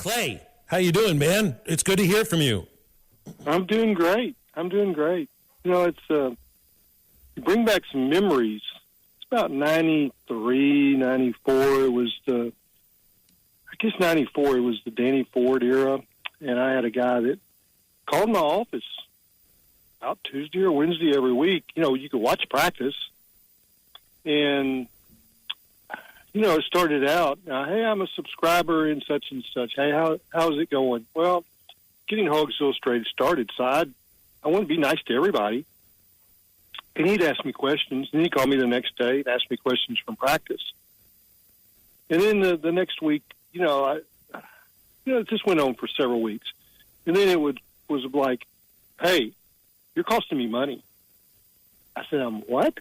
Clay, how you doing, man? It's good to hear from you. I'm doing great. You know, it's you bring back some memories. It's about 93, 94. It was I guess 94. It was the Danny Ford era, and I had a guy that called my office about Tuesday or Wednesday every week. You know, you could watch practice, and you know, it started out, hey, I'm a subscriber in such and such. Hey, how's it going? Well, getting Hogs Illustrated started, so I want to be nice to everybody. And he'd ask me questions, and he'd call me the next day and ask me questions from practice. And then the next week, it just went on for several weeks. And then it was like, hey, you're costing me money. I said, what?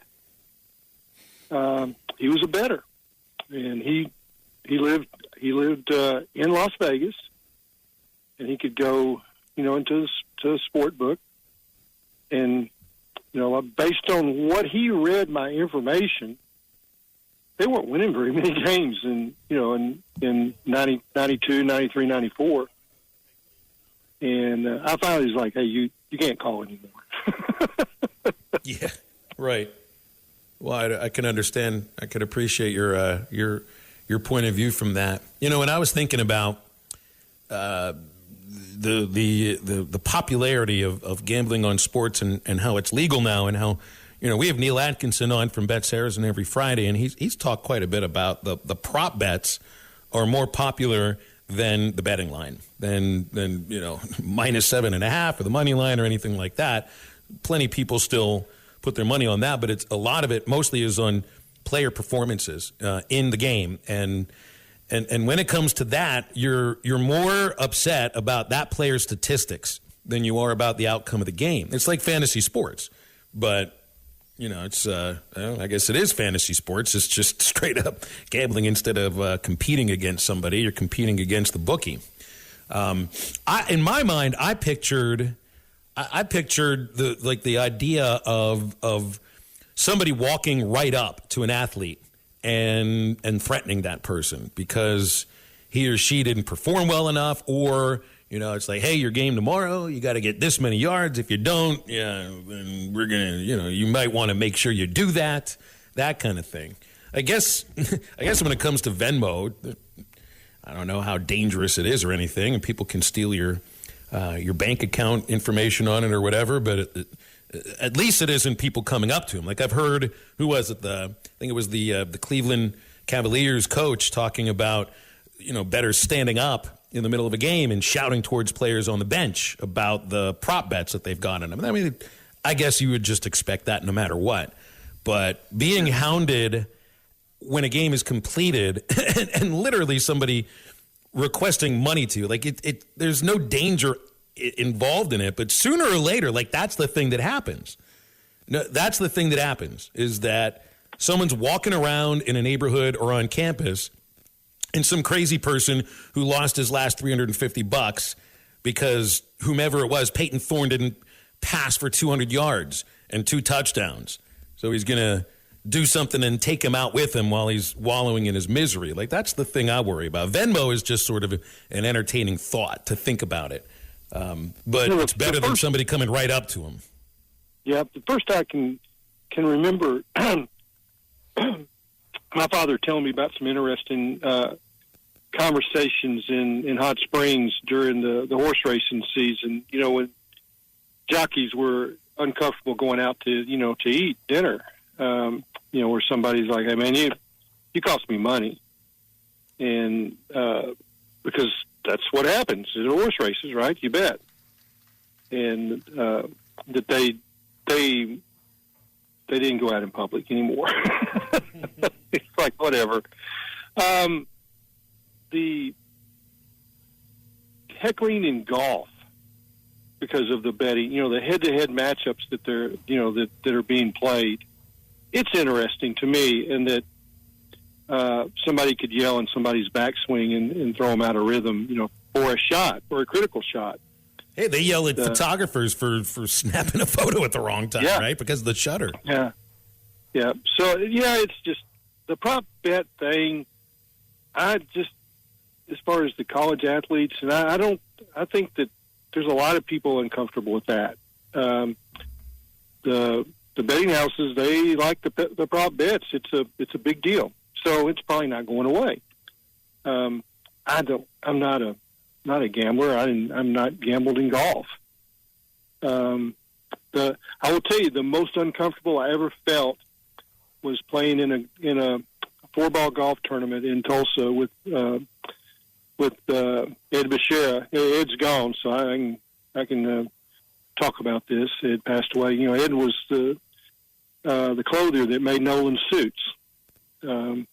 He was a bettor. And he lived in Las Vegas, and he could go, into the sport book, and based on what he read, my information, they weren't winning very many games in 90, 92, 93, 94. And I finally was like, hey, you can't call anymore. Yeah, right. Well, I can understand. I can appreciate your point of view from that. When I was thinking about the popularity of gambling on sports and how it's legal now, and how we have Neil Atkinson on from Bet Saracen every Friday, and he's talked quite a bit about the prop bets are more popular than the betting line, than -7.5 or the money line or anything like that. Plenty of people still put their money on that, but it's a lot of it mostly is on player performances in the game, and when it comes to that, you're more upset about that player's statistics than you are about the outcome of the game. It's like fantasy sports, but it's I guess it is fantasy sports. It's just straight up gambling instead of competing against somebody. You're competing against the bookie. In my mind, I pictured the idea of somebody walking right up to an athlete and threatening that person because he or she didn't perform well enough, or it's like, hey, your game tomorrow, you got to get this many yards. If you don't, then we're gonna, you might want to make sure you do that kind of thing. I guess when it comes to Venmo, I don't know how dangerous it is or anything, and people can steal your bank account information on it or whatever, but at least it isn't people coming up to him. Like I've heard, who was it? I think it was the Cleveland Cavaliers coach talking about, bettors standing up in the middle of a game and shouting towards players on the bench about the prop bets that they've got on them. I mean, I guess you would just expect that no matter what. But being hounded when a game is completed and literally somebody requesting money to you, like there's no danger involved in it, but sooner or later, like that's the thing that happens. No, that's the thing that happens is that someone's walking around in a neighborhood or on campus, and some crazy person who lost his last $350 because whomever it was, Peyton Thorne, didn't pass for 200 yards and 2 touchdowns. So he's going to do something and take him out with him while he's wallowing in his misery. Like that's the thing I worry about. Venmo is just sort of an entertaining thought to think about it. But it's better than somebody coming right up to him. Yeah, the first I can remember my father telling me about some interesting conversations in Hot Springs during the horse racing season. When jockeys were uncomfortable going out to eat dinner. Where somebody's like, hey man, you cost me money, and because that's what happens at horse races, right? You bet. And that they didn't go out in public anymore. It's like, whatever. The heckling in golf because of the betting, the head-to-head matchups that that are being played. It's interesting to me, in that somebody could yell in somebody's backswing and throw them out of rhythm, for a shot, or a critical shot. Hey, they yell at photographers for snapping a photo at the wrong time, right? Because of the shutter. Yeah. Yeah. So, it's just the prop bet thing. as far as the college athletes, and I think that there's a lot of people uncomfortable with that. The betting houses, they like the prop bets. It's a big deal, so it's probably not going away. I'm not a gambler. I'm not gambled in golf. I will tell you, the most uncomfortable I ever felt was playing in a 4-ball golf tournament in Tulsa with Ed Bashera. Ed's gone, so I can talk about this. Ed passed away. You know, Ed was the clothier that made Nolan's suits from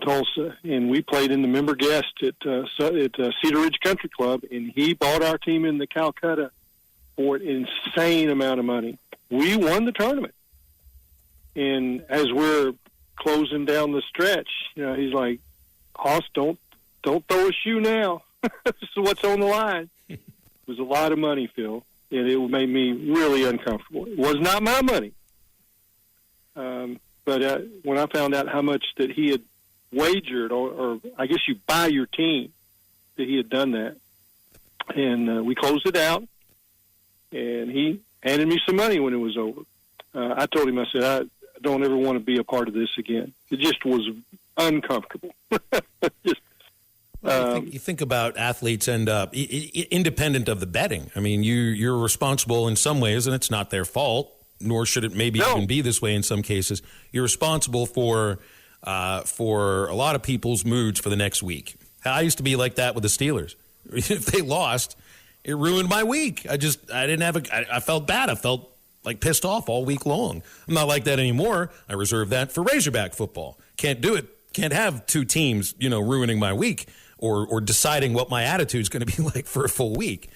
Tulsa, and we played in the member guest at Cedar Ridge Country Club, and he bought our team in the Calcutta for an insane amount of money. We won the tournament, and as we're closing down the stretch, you know, he's like, "Hoss, don't throw a shoe now. This is what's on the line." It was a lot of money, Phil, and it made me really uncomfortable. It was not my money, but when I found out how much that he had wagered, or I guess you buy your team, that he had done that, and we closed it out, and he handed me some money when it was over. I told him, I said, I don't ever want to be a part of this again. It just was uncomfortable. You think about athletes end up independent of the betting. I mean, you're responsible in some ways, and it's not their fault, nor should it maybe even be this way in some cases. You're responsible for a lot of people's moods for the next week. I used to be like that with the Steelers. If they lost, it ruined my week. I felt bad. I felt like pissed off all week long. I'm not like that anymore. I reserve that for Razorback football. Can't do it. Can't have two teams, ruining my week or deciding what my attitude is going to be like for a full week.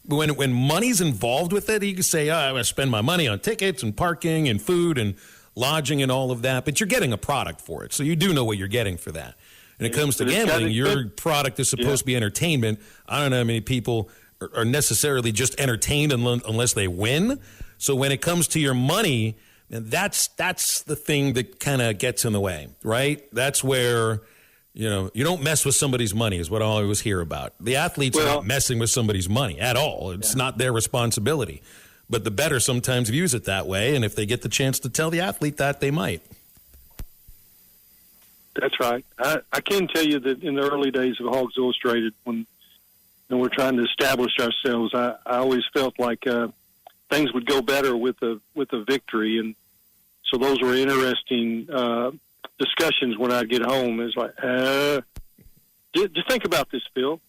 But when money's involved with it, you can say, I'm going to spend my money on tickets and parking and food and lodging and all of that. But you're getting a product for it, so you do know what you're getting for that. When it comes to gambling, your product is supposed to be entertainment. I don't know how many people are necessarily just entertained unless they win. So when it comes to your money, that's the thing that kind of gets in the way, right? That's where, you don't mess with somebody's money is what I always hear about. The athletes are not messing with somebody's money at all. It's not their responsibility. But the bettor sometimes views it that way, and if they get the chance to tell the athlete that, they might. That's right. I can tell you that in the early days of Hogs Illustrated, when we're trying to establish ourselves, I always felt like things would go better with a victory, and so those were interesting discussions when I'd get home. It's like, just think about this, Phil.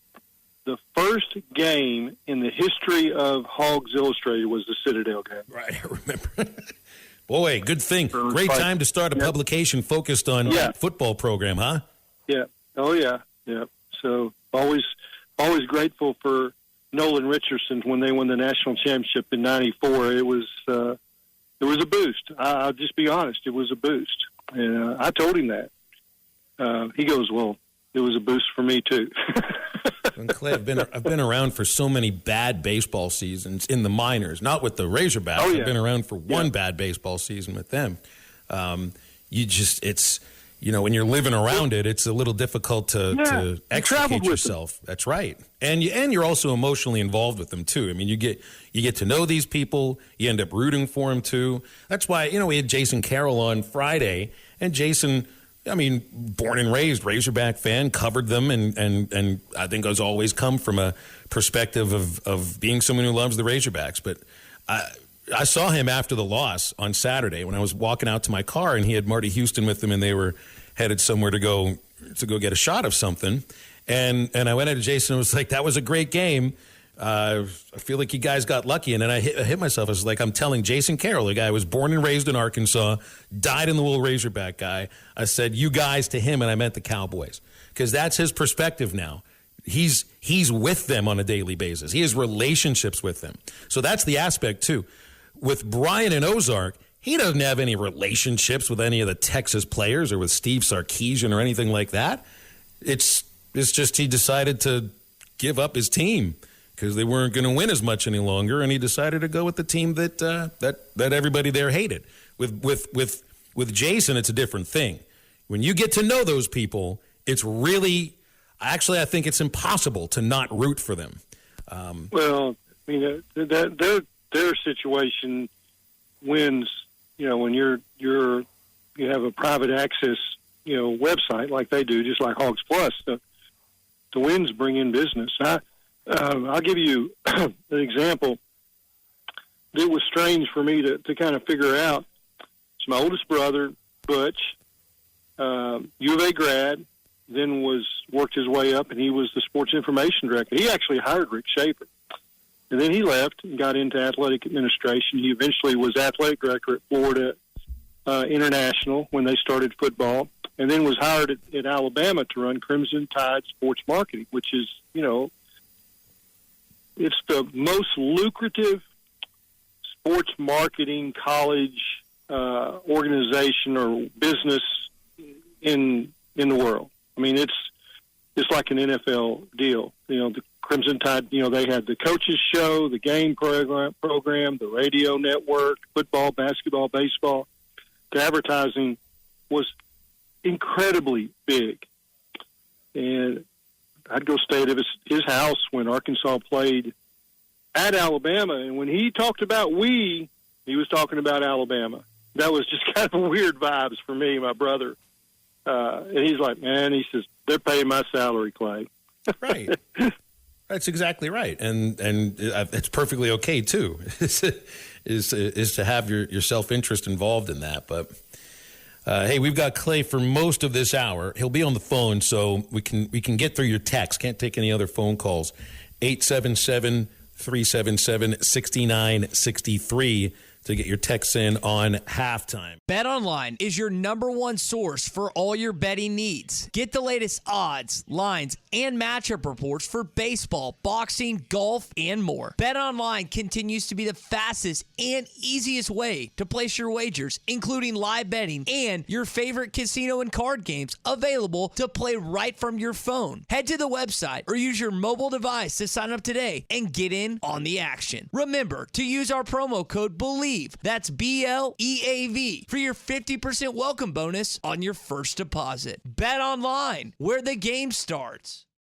The first game in the history of Hogs Illustrated was the Citadel game. Right, I remember. Boy, good thing. Great time to start a publication focused on football program, huh? Yeah. Oh, yeah. Yeah. So always grateful for Nolan Richardson when they won the national championship in '94. It was a boost. I'll just be honest. It was a boost. And I told him that. He goes, well, it was a boost for me, too. And Clay, I've been around for so many bad baseball seasons in the minors, not with the Razorbacks. Oh, yeah. I've been around for one bad baseball season with them. When you're living around it, it's a little difficult to extricate yourself. That's right. And you're also emotionally involved with them too. I mean, you get to know these people, you end up rooting for them too. That's why, we had Jason Carroll on Friday, and Jason, born and raised Razorback fan, covered them, and I think has always come from a perspective of being someone who loves the Razorbacks. But I saw him after the loss on Saturday when I was walking out to my car, and he had Marty Houston with him, and they were headed somewhere to go get a shot of something. And I went into Jason and was like, that was a great game. I feel like you guys got lucky. And then I hit myself. I was like, I'm telling Jason Carroll, a guy who was born and raised in Arkansas, dyed in the wool Razorback guy. I said, you guys to him, and I meant the Cowboys. Because that's his perspective now. He's with them on a daily basis. He has relationships with them. So that's the aspect, too. With Brian and Ozark, he doesn't have any relationships with any of the Texas players or with Steve Sarkisian or anything like that. It's just he decided to give up his team because they weren't going to win as much any longer, and he decided to go with the team that everybody there hated. With Jason, it's a different thing. When you get to know those people, it's really I think it's impossible to not root for them. Well, I mean, their situation wins. You know, when you have a private access, website like they do, just like Hogs Plus, the wins bring in business. I'll give you an example that was strange for me to kind of figure out. It's my oldest brother, Butch, U of A grad, then worked his way up, and he was the sports information director. He actually hired Rick Schaefer. And then he left and got into athletic administration. He eventually was athletic director at Florida International when they started football, and then was hired at Alabama to run Crimson Tide Sports Marketing, which is, it's the most lucrative sports marketing college organization or business in the world. I mean, it's like an NFL deal. The Crimson Tide, they had the coaches show, the game program, the radio network, football, basketball, baseball. The advertising was incredibly big. And I'd go stay at his house when Arkansas played at Alabama. And when he talked about he was talking about Alabama. That was just kind of weird vibes for me, my brother. And he's like, man, he says, they're paying my salary, Clay. Right. That's exactly right. And it's perfectly okay, too, is to have your self-interest involved in that. But, hey, we've got Clay for most of this hour. He'll be on the phone, so we can get through your text. Can't take any other phone calls. 877-377-6963 to get your texts in on halftime. BetOnline is your number one source for all your betting needs. Get the latest odds, lines, and matchup reports for baseball, boxing, golf, and more. BetOnline continues to be the fastest and easiest way to place your wagers, including live betting and your favorite casino and card games available to play right from your phone. Head to the website or use your mobile device to sign up today and get in on the action. Remember to use our promo code BELIEVE. That's BLEAV for your 50% welcome bonus on your first deposit. Bet online, where the game starts.